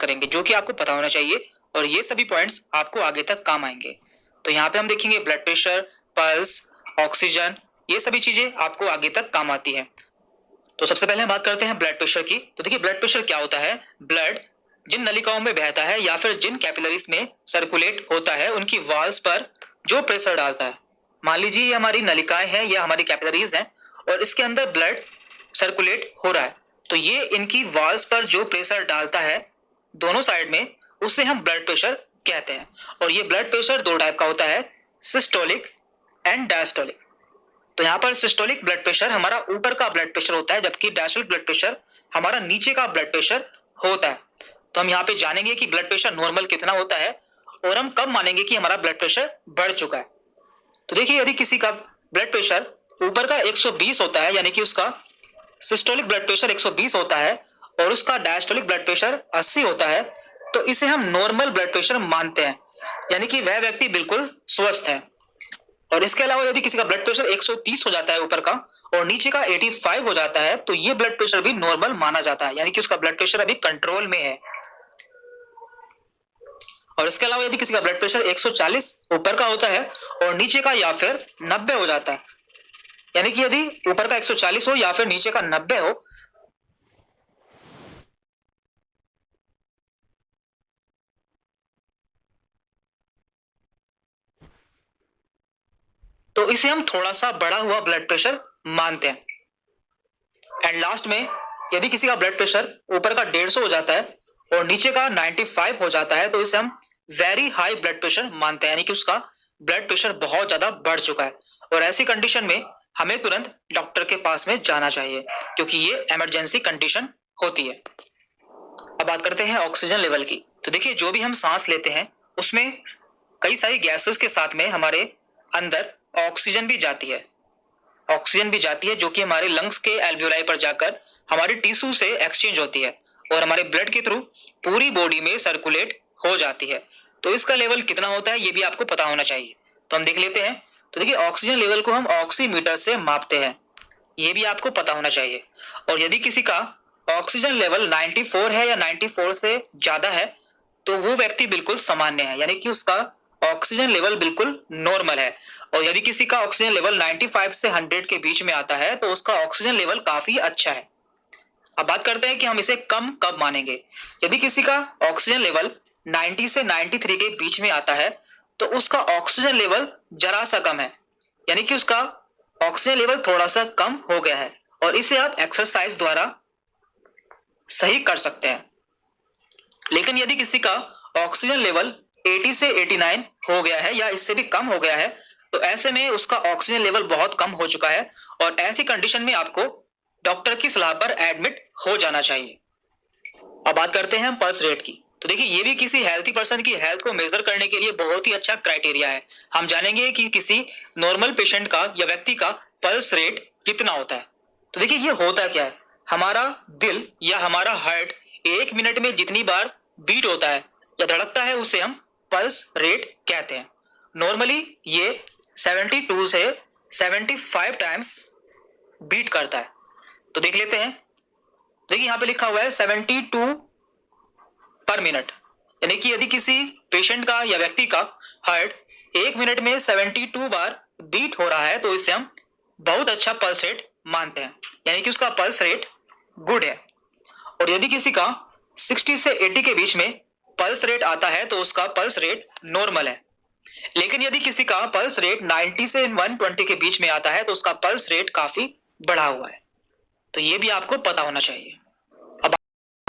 करेंगे, जो कि आपको पता होना चाहिए और ये सभी पॉइंट्स आपको आगे तक काम आएंगे। तो यहाँ पे हम देखेंगे ब्लड प्रेशर, पल्स, ऑक्सीजन, ये सभी चीजें आपको आगे तक काम आती है। तो सबसे पहले हम बात करते हैं ब्लड प्रेशर की। तो देखिए ब्लड प्रेशर क्या होता है? ब्लड जिन नलिकाओं में बहता है या फिर जिन कैपिलरीज में सर्कुलेट होता है उनकी वॉल्स पर जो प्रेशर डालता है। मान लीजिए ये हमारी नलिकाएं हैं, ये हमारी कैपिलरीज हैं और इसके अंदर ब्लड सर्कुलेट हो रहा है, तो ये इनकी वॉल्स पर जो प्रेशर डालता है दोनों साइड में, उसे हम ब्लड प्रेशर कहते हैं। और ये ब्लड प्रेशर दो टाइप का होता है, सिस्टोलिक एंड डायस्टोलिक। तो यहाँ पर सिस्टोलिक ब्लड प्रेशर हमारा ऊपर का ब्लड प्रेशर होता है, जबकि डायस्टोलिक ब्लड प्रेशर हमारा नीचे का ब्लड प्रेशर होता है। तो हम यहाँ पे जानेंगे कि ब्लड प्रेशर नॉर्मल कितना होता है और हम कब मानेंगे कि हमारा ब्लड प्रेशर बढ़ चुका है। तो देखिए यदि किसी का ब्लड प्रेशर ऊपर का 120 होता है, यानी कि उसका सिस्टोलिक ब्लड प्रेशर 120 होता है और उसका डायस्टोलिक ब्लड प्रेशर 80 होता है, तो इसे हम नॉर्मल ब्लड प्रेशर मानते हैं, यानी कि वह व्यक्ति बिल्कुल स्वस्थ है। और इसके अलावा यदि किसी का ब्लड प्रेशर 130 हो जाता है ऊपर का और नीचे का 85 हो जाता है, तो ये ब्लड प्रेशर भी नॉर्मल माना जाता है, यानी कि उसका ब्लड प्रेशर अभी कंट्रोल में है। और इसके अलावा यदि किसी का ब्लड प्रेशर 140 ऊपर का होता है और नीचे का या फिर 90 हो जाता है, यानी कि यदि ऊपर का 140 हो या फिर नीचे का 90 हो, तो इसे हम थोड़ा सा बढ़ा हुआ ब्लड प्रेशर मानते हैं। एंड लास्ट में यदि किसी का ब्लड प्रेशर ऊपर का 150 हो जाता है और नीचे का 95 हो जाता है, तो इसे हम वेरी हाई ब्लड प्रेशर मानते हैं, यानी कि उसका ब्लड प्रेशर बहुत ज्यादा बढ़ चुका है। और ऐसी कंडीशन में हमें तुरंत डॉक्टर के पास में जाना चाहिए, क्योंकि ये इमरजेंसी कंडीशन होती है। अब बात करते हैं ऑक्सीजन लेवल की। तो देखिए जो भी हम सांस लेते हैं उसमें कई सारी गैसेस के साथ में हमारे अंदर ऑक्सीजन भी जाती है। ऑक्सीजन भी जाती है जो कि हमारे लंग्स के एल्वियोलाई पर जाकर हमारे टिश्यू से एक्सचेंज होती है और हमारे ब्लड के थ्रू पूरी बॉडी में सर्कुलेट हो जाती है। तो इसका लेवल कितना होता है ये भी आपको पता होना चाहिए। तो हम देख लेते हैं। तो देखिए ऑक्सीजन लेवल को हम ऑक्सीमीटर से मापते हैं, ये भी आपको पता होना चाहिए। और यदि किसी का ऑक्सीजन लेवल 94 है या 94 से ज्यादा है, तो वो व्यक्ति बिल्कुल सामान्य है, यानी कि उसका ऑक्सीजन लेवल बिल्कुल नॉर्मल है। और यदि किसी का ऑक्सीजन लेवल 95 से 100 के बीच में आता है, तो उसका ऑक्सीजन लेवल काफी अच्छा है। अब बात करते हैं कि हम इसे कम कब मानेंगे। यदि किसी का ऑक्सीजन लेवल 90 से 93 के बीच में आता है, तो उसका ऑक्सीजन लेवल जरा सा कम है, यानी कि उसका ऑक्सीजन लेवल थोड़ा सा कम हो गया है और इसे आप एक्सरसाइज द्वारा सही कर सकते हैं। लेकिन यदि किसी का ऑक्सीजन लेवल 80 से 89 हो गया है या इससे भी कम हो गया है, तो ऐसे में उसका ऑक्सीजन लेवल बहुत कम हो चुका है और ऐसी कंडीशन में आपको डॉक्टर की सलाह पर एडमिट हो जाना चाहिए। अब बात करते हैं हम पल्स रेट की। तो देखिए ये भी किसी हेल्थी पर्सन की हेल्थ को मेजर करने के लिए बहुत ही अच्छा क्राइटेरिया है। हम जानेंगे कि किसी नॉर्मल पेशेंट का या व्यक्ति का पल्स रेट कितना होता है। तो देखिए ये होता क्या है, हमारा दिल या हमारा हार्ट 1 मिनट में जितनी बार बीट होता है या धड़कता है उसे हम पल्स रेट कहते हैं। नॉर्मली ये 72 से 75 टाइम्स बीट करता है। तो देख लेते हैं। देखिए यहाँ पे लिखा हुआ है 72 पर मिनट, यानी कि यदि किसी पेशेंट का या व्यक्ति का हार्ट 1 मिनट में 72 बार बीट हो रहा है, तो इसे हम बहुत अच्छा पल्स रेट मानते हैं, यानी कि उसका पल्स रेट गुड है। और यदि किसी का 60 से 80 के बीच में पल्स रेट आता है, तो उसका पल्स रेट नॉर्मल है। लेकिन यदि किसी का पल्स रेट 90 से 120 के बीच में आता है, तो उसका पल्स रेट काफी बढ़ा हुआ है। तो ये भी आपको पता होना चाहिए।